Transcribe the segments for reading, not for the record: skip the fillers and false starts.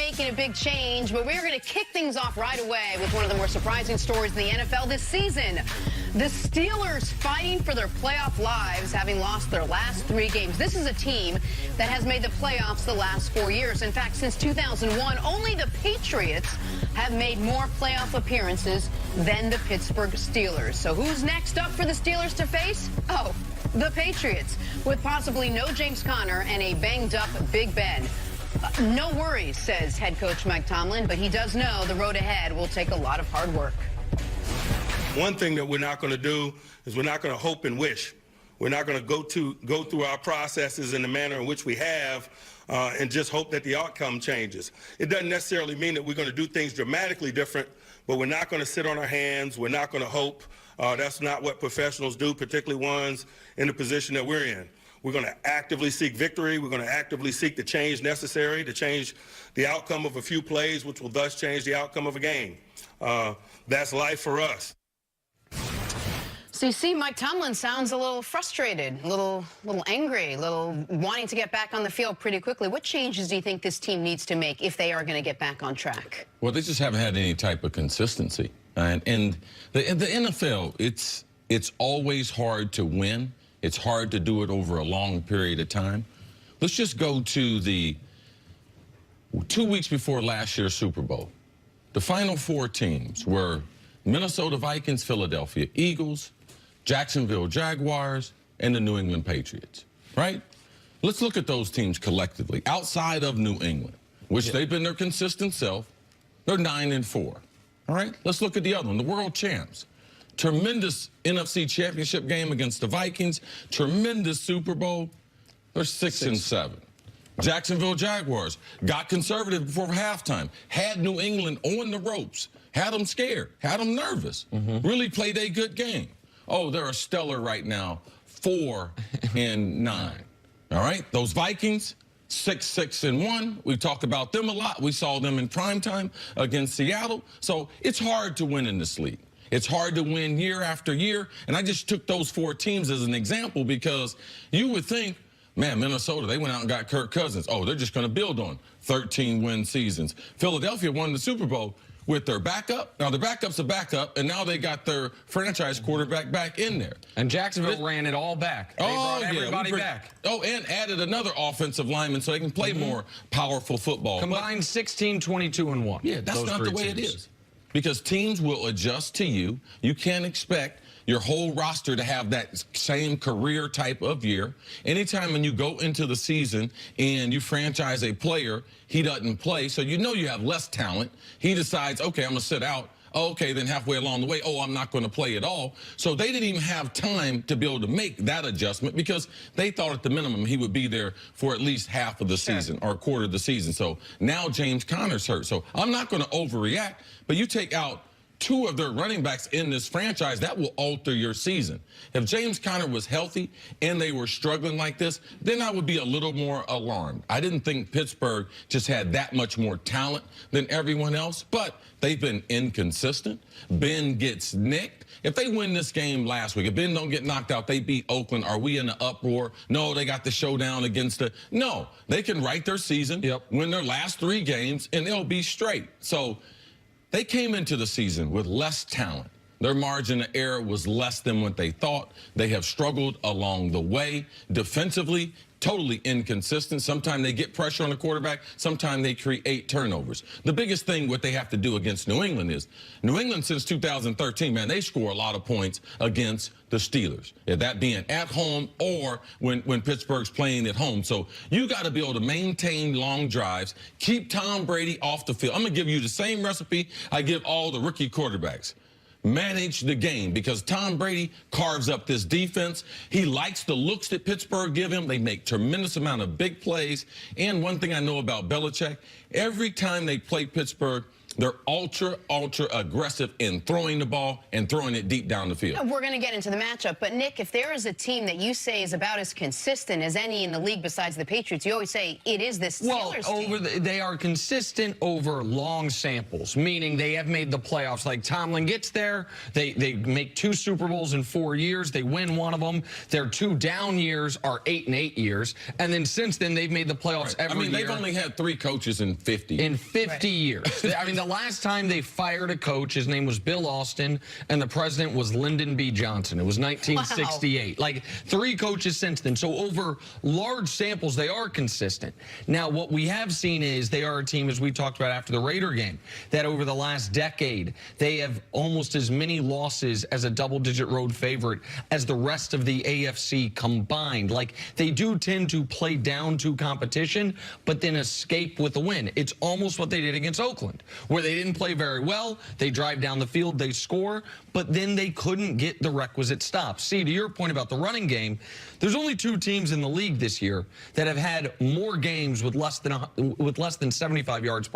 making a big change, but we're going to kick things off right away with one of the more surprising stories in the NFL this season. The Steelers fighting for their playoff lives, having lost their last 3 games. This is a team that has made the playoffs the last 4 years. In fact, since 2001, only the Patriots have made more playoff appearances than the Pittsburgh Steelers. So who's next up for the Steelers to face? Oh, the Patriots, with possibly no James Conner and a banged-up Big Ben. No worries, says head coach Mike Tomlin, but he does know the road ahead will take a lot of hard work. One thing that we're not going to do is we're not going to hope and wish. We're not going to go through our processes in the manner in which we have and just hope that the outcome changes. It doesn't necessarily mean that we're going to do things dramatically different, but we're not going to sit on our hands. We're not going to hope. That's not what professionals do, particularly ones in the position that we're in. We're going to actively seek victory. We're going to actively seek the change necessary to change the outcome of a few plays, which will thus change the outcome of a game. That's life for us. So you see, Mike Tomlin sounds a little frustrated, a little angry, a little wanting to get back on the field pretty quickly. What changes do you think this team needs to make if they are going to get back on track? Well, they just haven't had any type of consistency. In the NFL, it's always hard to win. It's hard to do it over a long period of time. Let's just go to the 2 weeks before last year's Super Bowl. The final 4 teams were Minnesota Vikings, Philadelphia Eagles, Jacksonville Jaguars, and the New England Patriots, right? Let's look at those teams collectively. Outside of New England, which they've been their consistent self, they're 9-4, all right? Let's look at the other one, the world champs. Tremendous NFC championship game against the Vikings, tremendous Super Bowl, they're 6-7. Jacksonville Jaguars got conservative before halftime, had New England on the ropes, had them scared, had them nervous, really played a good game. Oh, they're a stellar right now, 4-9. All right, those Vikings, 6-1. We talk about them a lot. We saw them in primetime against Seattle. So it's hard to win in this league. It's hard to win year after year. And I just took those 4 teams as an example because you would think, man, Minnesota, they went out and got Kirk Cousins. Oh, they're just going to build on 13-win seasons. Philadelphia won the Super Bowl with their backup. Now, the backup's a backup, and now they got their franchise quarterback back in there. And Jacksonville ran it all back. They brought everybody back. Oh, and added another offensive lineman so they can play more powerful football. Combined 16, 22, and 1. Yeah, that's not the way it is. Because teams will adjust to you. You can't expect your whole roster to have that same career type of year. Anytime when you go into the season and you franchise a player, he doesn't play, so you know you have less talent. He decides, okay, I'm going to sit out. Okay, then halfway along the way, oh, I'm not going to play at all. So they didn't even have time to be able to make that adjustment because they thought at the minimum he would be there for at least half of the season or a quarter of the season. So now James Conner's hurt. So I'm not going to overreact, but you take out 2 of their running backs in this franchise, that will alter your season. If James Conner was healthy and they were struggling like this, then I would be a little more alarmed. I didn't think Pittsburgh just had that much more talent than everyone else, but they've been inconsistent. Ben gets nicked. If they win this game last week, if Ben don't get knocked out, they beat Oakland, are we in an uproar? No, they got the showdown against the... No, they can write their season, win their last 3 games, and they'll be straight. So they came into the season with less talent. Their margin of error was less than what they thought. They have struggled along the way. Defensively, totally inconsistent. Sometimes they get pressure on the quarterback. Sometimes they create turnovers. The biggest thing what they have to do against New England is, New England since 2013, man, they score a lot of points against the Steelers. That being at home or when Pittsburgh's playing at home. So you got to be able to maintain long drives, keep Tom Brady off the field. I'm going to give you the same recipe I give all the rookie quarterbacks. Manage the game because Tom Brady carves up this defense. He likes the looks that Pittsburgh give him. They make tremendous amount of big plays. And one thing I know about Belichick, every time they play Pittsburgh, They're ultra aggressive in throwing the ball and throwing it deep down the field. We're going to get into the matchup, but Nick, if there is a team that you say is about as consistent as any in the league besides the Patriots, you always say it is this Steelers team. They are consistent over long samples, meaning they have made the playoffs. Like Tomlin gets there, they make 2 Super Bowls in 4 years, they win one of them. Their 2 down years are 8 and 8 years, and then since then they've made the playoffs every year. They've only had 3 coaches in 50. In 50 years. I mean, the last time they fired a coach, his name was Bill Austin, and the president was Lyndon B. Johnson. It was 1968. Wow. Like 3 coaches since then. So over large samples, they are consistent. Now, what we have seen is they are a team, as we talked about after the Raider game, that over the last decade, they have almost as many losses as a double-digit road favorite as the rest of the AFC combined. Like, they do tend to play down to competition, but then escape with a win. It's almost what they did against Oakland, where they didn't play very well. They drive down the field, they score, but then they couldn't get the requisite stops. See, to your point about the running game, there's only 2 teams in the league this year that have had more games with less than 75 yards,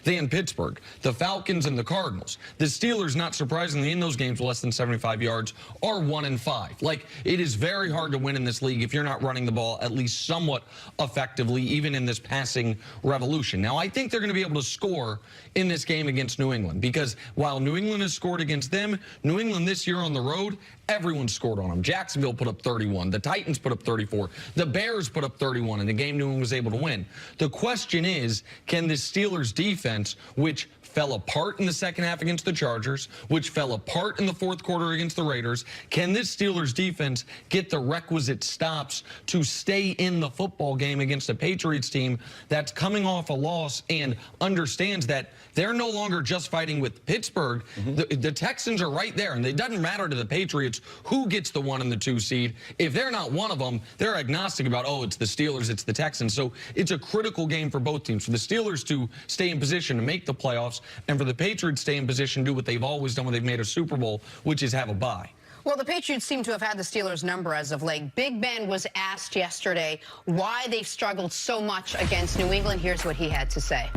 than Pittsburgh. The Falcons and the Cardinals. The Steelers, not surprisingly, in those games with less than 75 yards, are 1-5. Like, it is very hard to win in this league if you're not running the ball at least somewhat effectively, even in this passing revolution. Now, I think they're going to be able to score in this game against New England, because while New England has scored against them, New England this year on the road, everyone scored on them. Jacksonville put up 31. The Titans put up 34. The Bears put up 31 in the game New England was able to win. The question is, can the Steelers defense, which fell apart in the second half against the Chargers, which fell apart in the 4th quarter against the Raiders, can this Steelers defense get the requisite stops to stay in the football game against a Patriots team that's coming off a loss and understands that they're no longer just fighting with Pittsburgh. The Texans are right there, and it doesn't matter to the Patriots who gets the 1 and the 2 seed. If they're not one of them, they're agnostic about, oh, it's the Steelers, it's the Texans. So it's a critical game for both teams. For the Steelers to stay in position to make the playoffs, and for the Patriots to stay in position to do what they've always done when they've made a Super Bowl, which is have a bye. Well, the Patriots seem to have had the Steelers' number as of late. Big Ben was asked yesterday why they've struggled so much against New England. Here's what he had to say.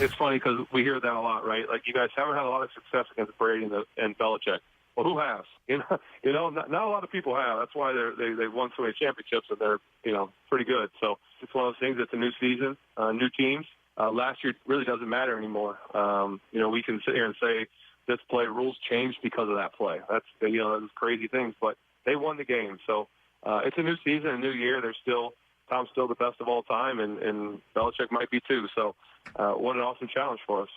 It's funny because we hear that a lot, right? Like, you guys haven't had a lot of success against Brady and Belichick. Well, who has? Not a lot of people have. That's why they've won so many championships, and they're, pretty good. So it's one of those things. It's a new season, new teams. Last year really doesn't matter anymore. We can sit here and say this play rules changed because of that play. That's those crazy things, but they won the game. So it's a new season, a new year. Tom's still the best of all time, and Belichick might be too. So what an awesome challenge for us.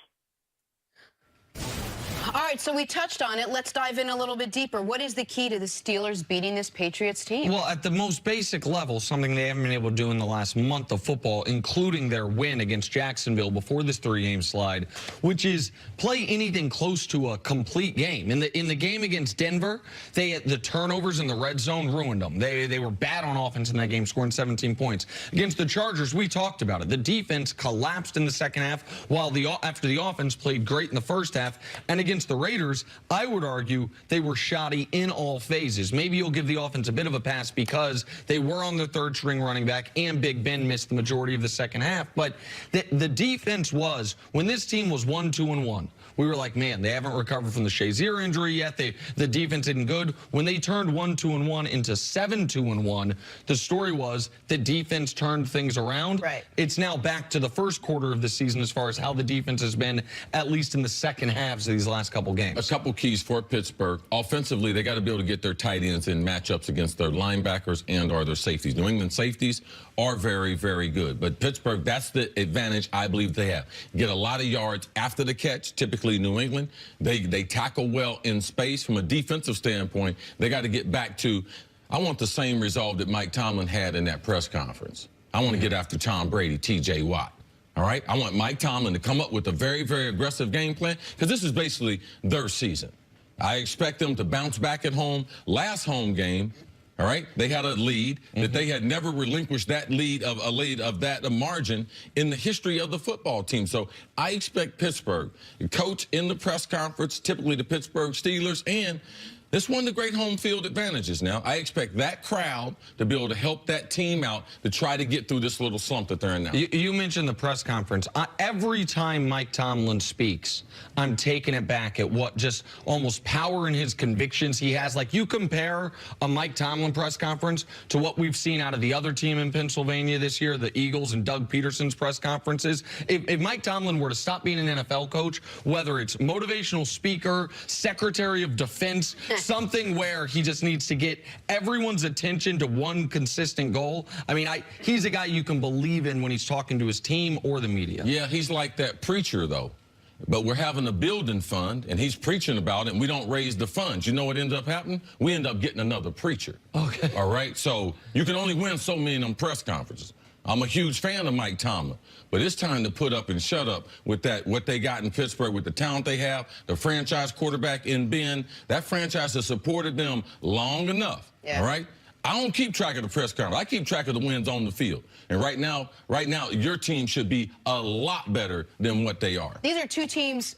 All right, so we touched on it. Let's dive in a little bit deeper. What is the key to the Steelers beating this Patriots team? Well, at the most basic level, something they haven't been able to do in the last month of football, including their win against Jacksonville before this 3-game slide, which is play anything close to a complete game. In the game against Denver, the turnovers in the red zone ruined them. They were bad on offense in that game, scoring 17 points. Against the Chargers, we talked about it. The defense collapsed in the second half, while after the offense played great in the first half. And against the Raiders, I would argue they were shoddy in all phases. Maybe you'll give the offense a bit of a pass because they were on their 3rd-string running back, and Big Ben missed the majority of the second half. But the defense was, when this team was 1-2-1, we were like, man, they haven't recovered from the Shazier injury yet. The defense isn't good. When they turned 1-2-1 into 7-2-1, the story was the defense turned things around. Right. It's now back to the 1st quarter of the season as far as how the defense has been, at least in the second halves of these last couple games. A couple keys for Pittsburgh. Offensively, they got to be able to get their tight ends in matchups against their linebackers and or their safeties. New England safeties are very, very good. But Pittsburgh, that's the advantage I believe they have. Get a lot of yards after the catch. Typically, New England, they tackle well in space. From a defensive standpoint, they got to get back to, I want the same resolve that Mike Tomlin had in that press conference. I want to get after Tom Brady, T.J. Watt. All right? I want Mike Tomlin to come up with a very, very aggressive game plan, because this is basically their season. I expect them to bounce back at home. Last home game, all right, they had a lead that they had never relinquished that lead of that margin in the history of the football team. So I expect Pittsburgh, coach in the press conference, typically the Pittsburgh Steelers, and It's one of the great home field advantages now. I expect that crowd to be able to help that team out to try to get through this little slump that they're in now. You mentioned the press conference. Every time Mike Tomlin speaks, I'm taken aback at what just almost power in his convictions he has. Like, you compare a Mike Tomlin press conference to what we've seen out of the other team in Pennsylvania this year, the Eagles and Doug Peterson's press conferences. If Mike Tomlin were to stop being an NFL coach, whether it's motivational speaker, secretary of defense, something where he just needs to get everyone's attention to one consistent goal. I mean, he's a guy you can believe in when he's talking to his team or the media. Yeah, he's like that preacher, though. But we're having a building fund, and he's preaching about it, and we don't raise the funds. You know what ends up happening? We end up getting another preacher. Okay. All right? So you can only win so many of them press conferences. I'm a huge fan of Mike Tomlin, but it's time to put up and shut up with that, what they got in Pittsburgh, with the talent they have, the franchise quarterback in Ben. That franchise has supported them long enough, all right? I don't keep track of the press conference. I keep track of the wins on the field. And right now, your team should be a lot better than what they are. These are two teams